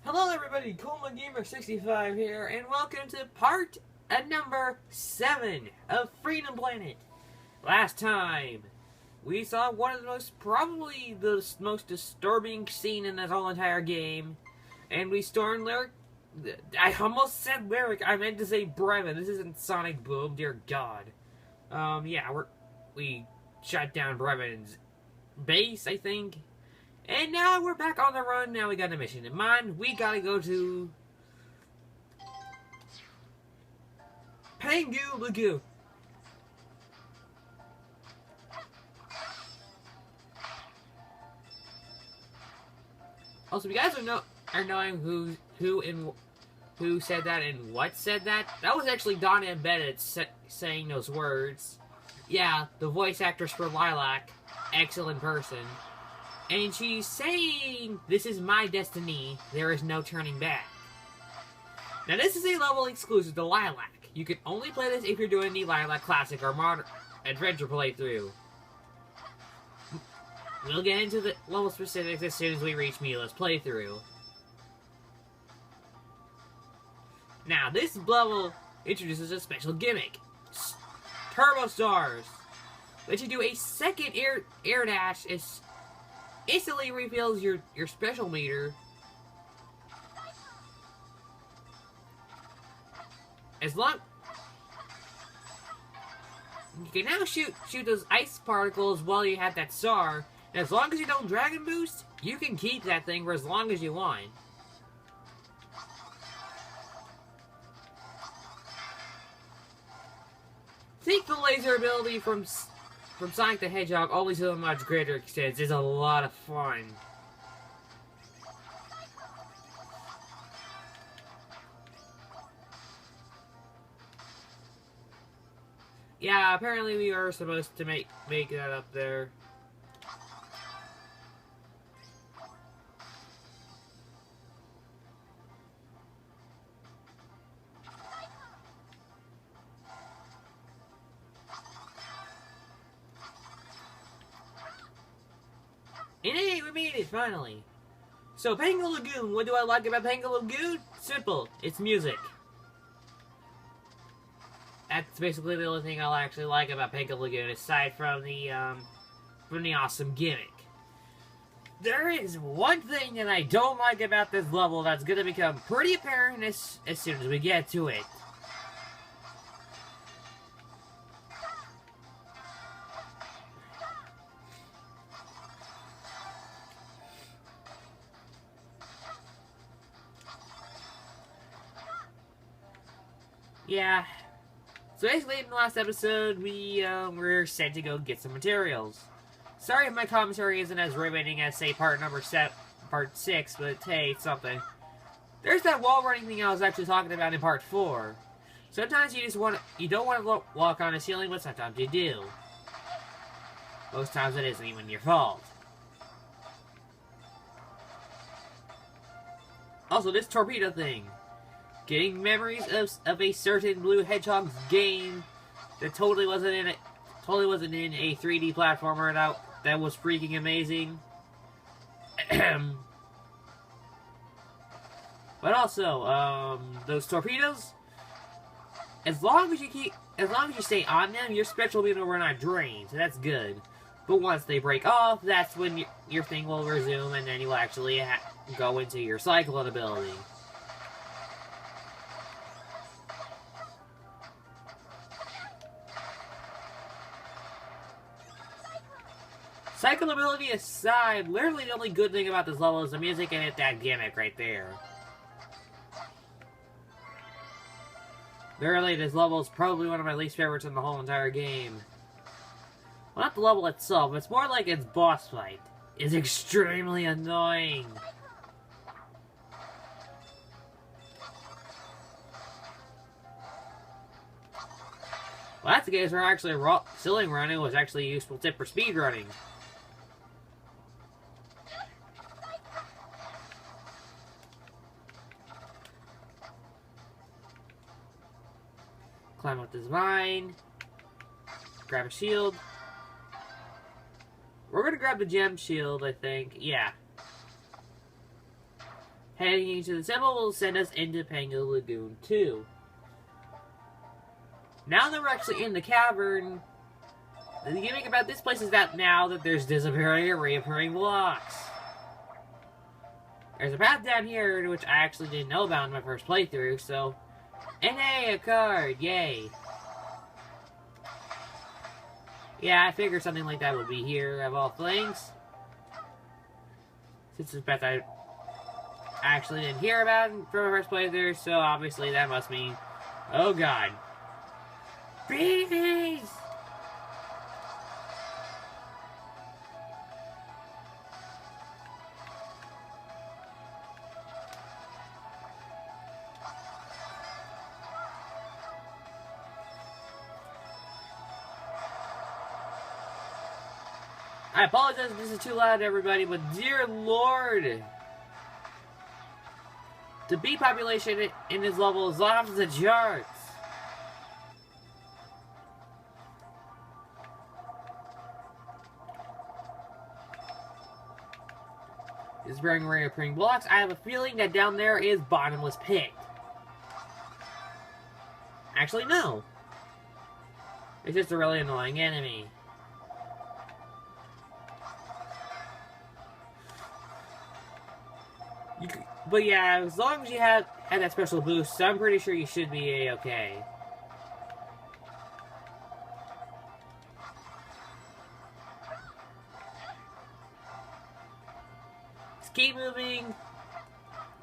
Hello everybody, Gamer65 here, and welcome to part number 7 of Freedom Planet. Last time, we saw one of the probably the most disturbing scene in this whole entire game, and we stormed Lyric. I almost said Lyric, I meant to say Brevin. This isn't Sonic Boom, dear God. We shut down Brevin's base, I think. And now we're back on the run. Now we got a mission in mind. We gotta go to Pangu Lagoon. Also, if you guys are knowing who said that and what said that, that was actually Donna Embedded saying those words. Yeah, the voice actress for Lilac, excellent person. And she's saying, "This is my destiny, there is no turning back." Now this is a level exclusive to Lilac. You can only play this if you're doing the Lilac Classic or Modern Adventure playthrough. We'll get into the level specifics as soon as we reach Mila's playthrough. Now this level introduces a special gimmick. Turbo Stars. Let you do a second air dash instantly refills your special meter. As long you can now shoot those ice particles while you have that star, and as long as you don't Dragon Boost, you can keep that thing for as long as you want. Think the laser ability from Sonic the Hedgehog, always to a much greater extent, is a lot of fun. Yeah, apparently we are supposed to make that up there. And hey, we made it, finally! So, Pangu Lagoon, what do I like about Pangu Lagoon? Simple, it's music. That's basically the only thing I'll actually like about Pangu Lagoon, aside from the awesome gimmick. There is one thing that I don't like about this level that's gonna become pretty apparent as soon as we get to it. Yeah. So basically, in the last episode, we were sent to go get some materials. Sorry if my commentary isn't as riveting as, say, part 6, but hey, it's something. There's that wall running thing I was actually talking about in part 4. Sometimes you don't want to walk on a ceiling, but sometimes you do. Most times it isn't even your fault. Also, this torpedo thing. Getting memories of a certain Blue Hedgehog's game that totally wasn't in a 3D platformer that was freaking amazing. But also, those torpedoes, as long as you stay on them, your special meter will not drain, so that's good. But once they break off, that's when your thing will resume, and then you'll actually go into your cyclone ability. Cycle ability aside, literally the only good thing about this level is the music and that gimmick right there. Literally, this level is probably one of my least favorites in the whole entire game. Well, not the level itself, it's more like its boss fight. It's extremely annoying. Well, that's the case where actually ceiling running was actually a useful tip for speed running. Climb up this vine. Grab a shield. We're gonna grab the gem shield, I think. Yeah. Heading into the temple will send us into Pangu Lagoon 2. Now that we're actually in the cavern, the gimmick about this place is that now that there's disappearing and reappearing blocks. There's a path down here which I actually didn't know about in my first playthrough, so... And hey, a card! Yay! Yeah, I figured something like that would be here, of all things. Since this path I actually didn't hear about from my first playthrough, so obviously that must mean... Oh god. Bees! I apologize if this is too loud, everybody, but dear lord! The bee population in this level is off the charts! Is bearing reappearing blocks. I have a feeling that down there is bottomless pit. Actually, no. It's just a really annoying enemy. But yeah, as long as you had that special boost, I'm pretty sure you should be A-okay. Just keep moving.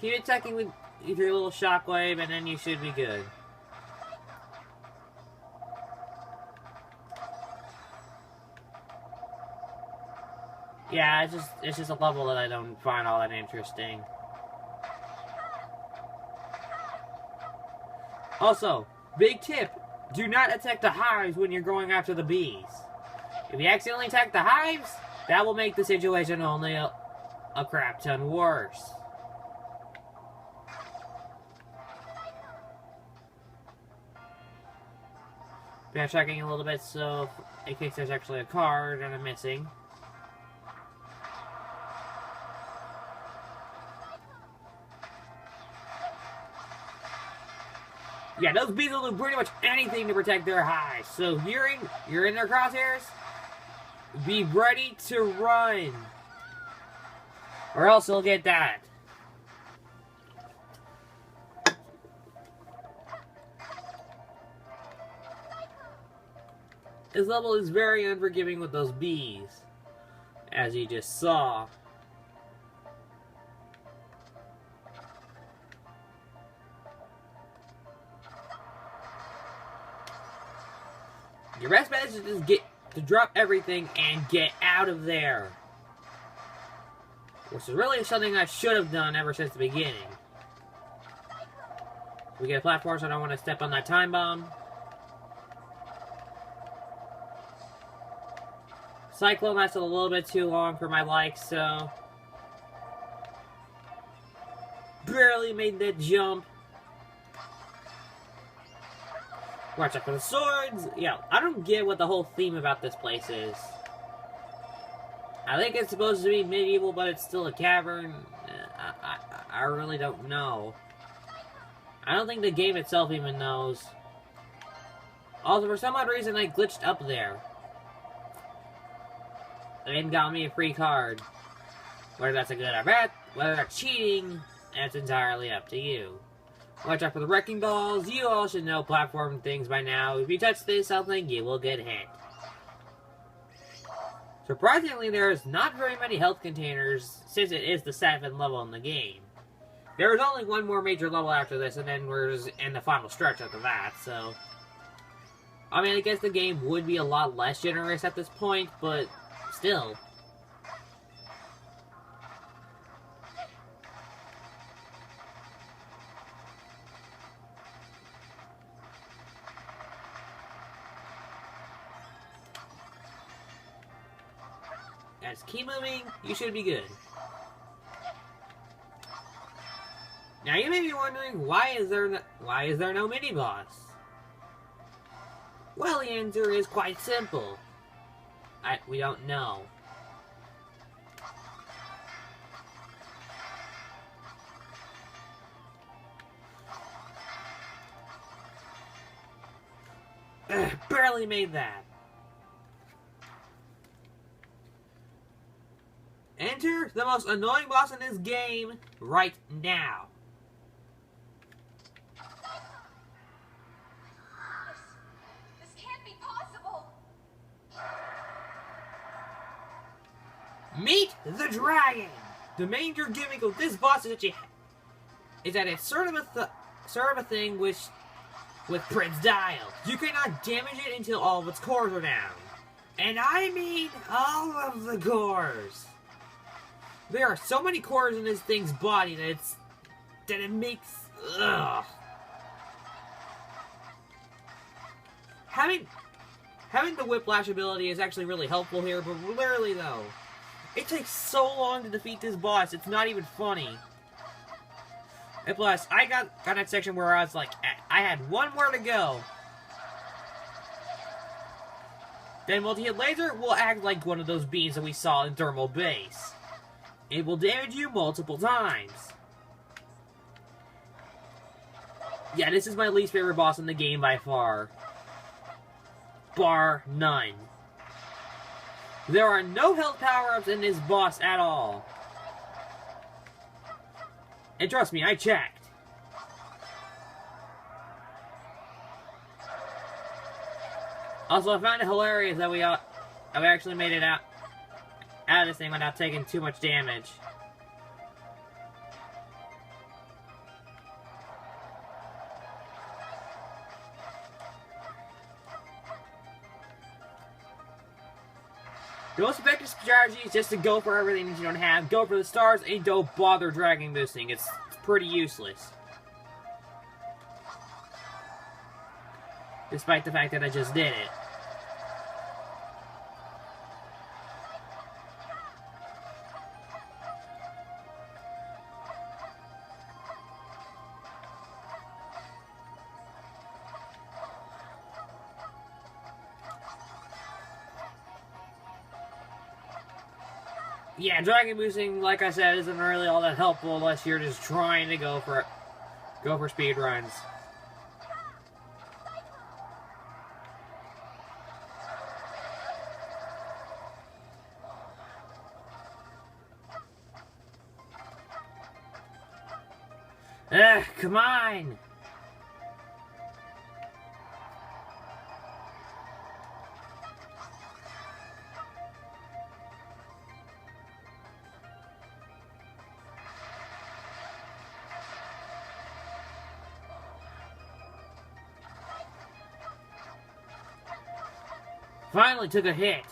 Keep attacking with your little shockwave, and then you should be good. Yeah, it's just a level that I don't find all that interesting. Also, big tip, do not attack the hives when you're going after the bees. If you accidentally attack the hives, that will make the situation only a crap ton worse. Yeah, checking a little bit, so in case there's actually a card and I'm missing. Yeah, those bees will do pretty much anything to protect their hives. So you're in their crosshairs. Be ready to run, or else you'll get that. This level is very unforgiving with those bees, as you just saw. Your best bet is to just drop everything and get out of there. Which is really something I should have done ever since the beginning. We get a platform, so I don't want to step on that time bomb. Cyclone lasted a little bit too long for my likes, so... Barely made that jump. Watch out for the swords. Yeah, I don't get what the whole theme about this place is. I think it's supposed to be medieval, but it's still a cavern. I really don't know. I don't think the game itself even knows. Also, for some odd reason, I glitched up there. And got me a free card. Whether that's a good or bad, whether that's cheating, that's entirely up to you. Watch out for the wrecking balls. You all should know platform things by now. If you touch this something, you will get hit. Surprisingly, there's not very many health containers, since it is the 7th level in the game. There is only one more major level after this, and then we're in the final stretch after that, so... I mean, I guess the game would be a lot less generous at this point, but still... Guys, keep moving, you should be good. Now you may be wondering, why is there no mini-boss? Well, the answer is quite simple. We don't know. Barely made that. Enter the most annoying boss in this game right now. This can't be possible. Meet the dragon. The major gimmick of this boss is that it's sort of a thing with Prince Dial. You cannot damage it until all of its cores are down. And I mean all of the cores. There are so many cores in this thing's body that it makes... Ugh. Having the whiplash ability is actually really helpful here, but literally though, it takes so long to defeat this boss, it's not even funny. And plus, I got that section where I was like, I had one more to go. Then multi-hit laser will act like one of those beams that we saw in Thermal Base. It will damage you multiple times. Yeah, this is my least favorite boss in the game by far. Bar none. There are no health power-ups in this boss at all. And trust me, I checked. Also, I found it hilarious that we actually made it out of this thing without taking too much damage. The most effective strategy is just to go for everything that you don't have, go for the stars, and don't bother dragging this thing. It's pretty useless. Despite the fact that I just did it. Yeah, dragon boosting, like I said, isn't really all that helpful unless you're just trying to go for speed runs. Ugh, come on! Finally took a hit.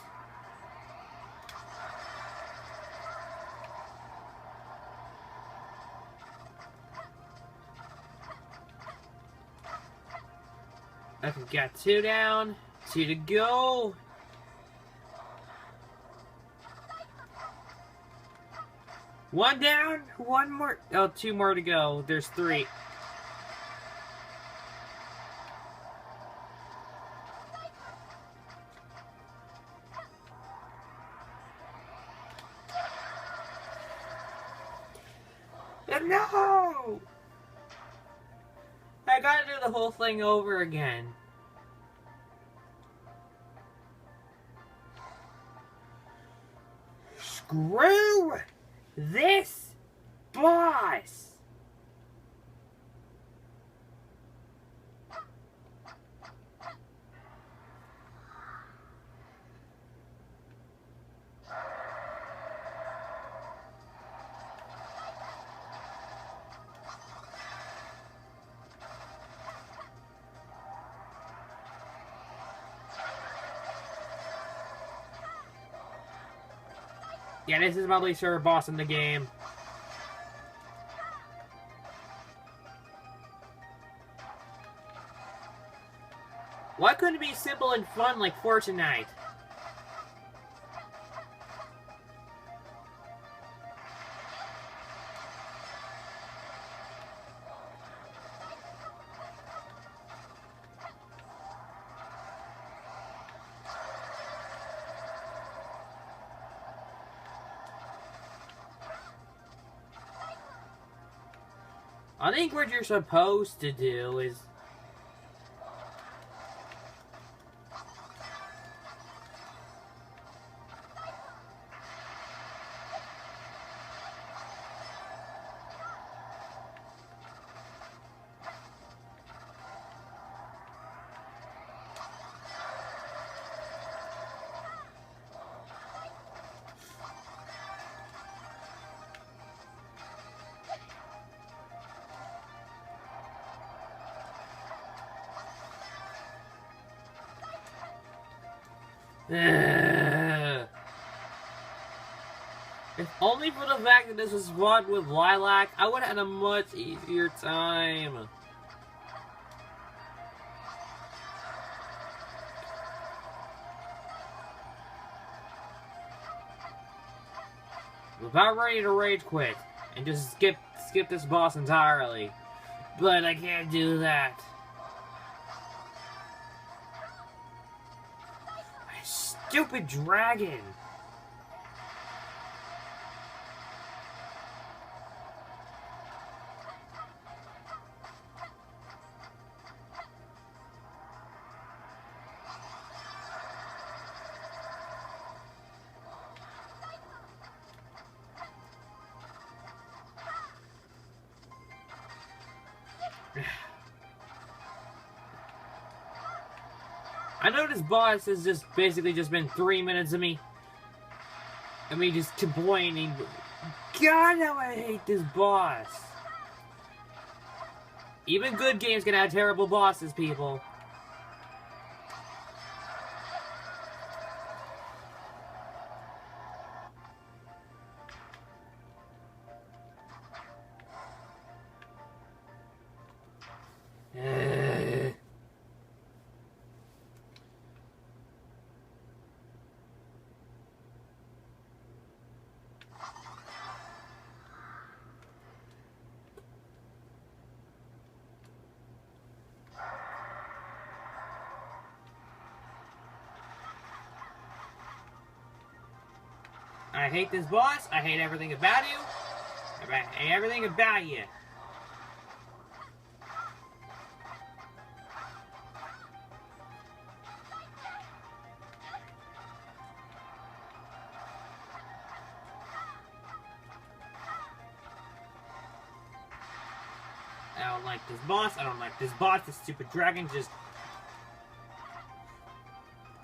I've got 2 down, 2 to go. One down, 1 more. Oh, 2 more to go. There's 3. No! I gotta do the whole thing over again. Screw this boss! Yeah, this is my least favorite boss in the game. Why couldn't it be simple and fun like Fortnite? I think what you're supposed to do is... If only for the fact that this was fought with Lilac, I would have had a much easier time. I'm about ready to rage quit and just skip this boss entirely. But I can't do that. My stupid dragon! I know this boss has just basically just been 3 minutes of me just complaining. God, how I hate this boss. Even good games can have terrible bosses, people. I hate this boss. I hate everything about you. I hate everything about you. I don't like this boss. I don't like this boss. This stupid dragon just...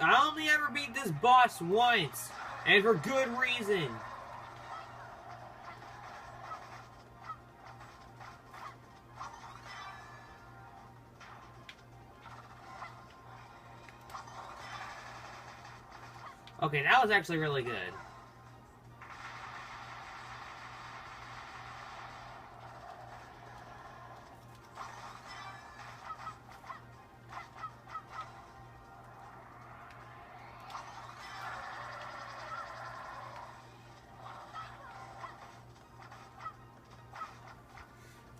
I only ever beat this boss once. And for good reason. Okay, that was actually really good.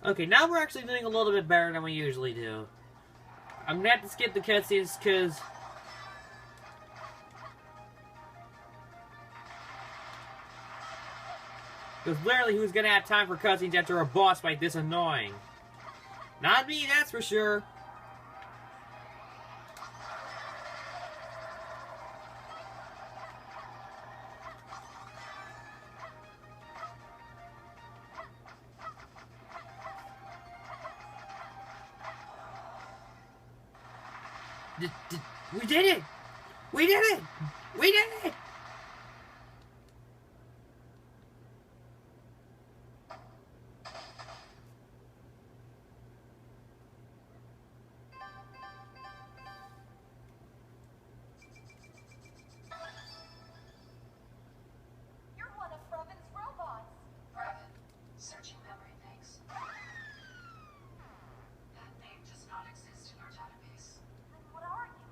Okay, now we're actually doing a little bit better than we usually do. I'm gonna have to skip the cutscenes because literally who's gonna have time for cutscenes after a boss fight this annoying? Not me, that's for sure. We did it! We did it! We did it! You're one of Robin's robots. Robin, searching memory banks. That name does not exist in our database. Then what are you?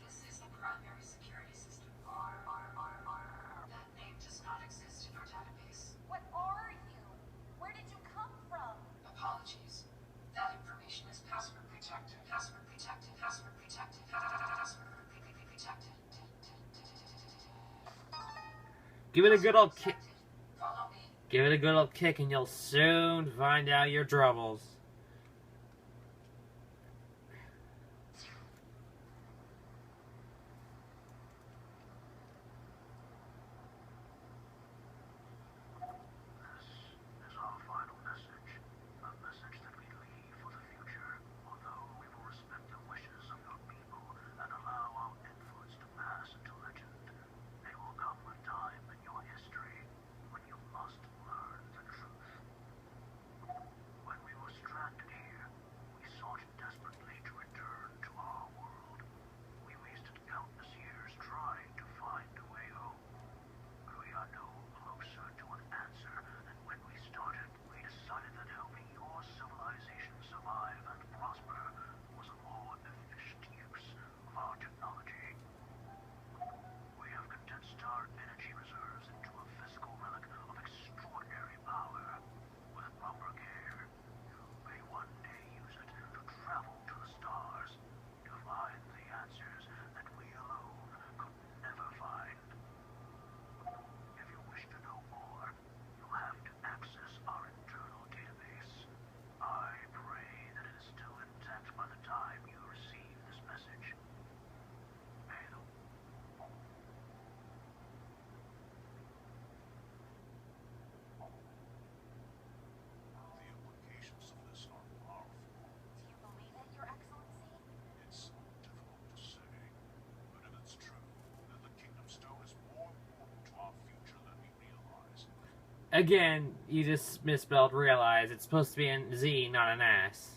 This is the primary security system. That name does not exist in our database. What are you? Where did you come from? Apologies. That information is password protected. Password protected. Password protected. Password protected. Give it a good old kick. Follow me. Give it a good old kick and you'll soon find out your troubles. This is our final message. A message that we leave for the future. Although we will respect the wishes of your people and allow our influence to pass into legend, there will come a time in your history when you must learn the truth. When we were Again, you just misspelled realize. It's supposed to be an Z, not an S.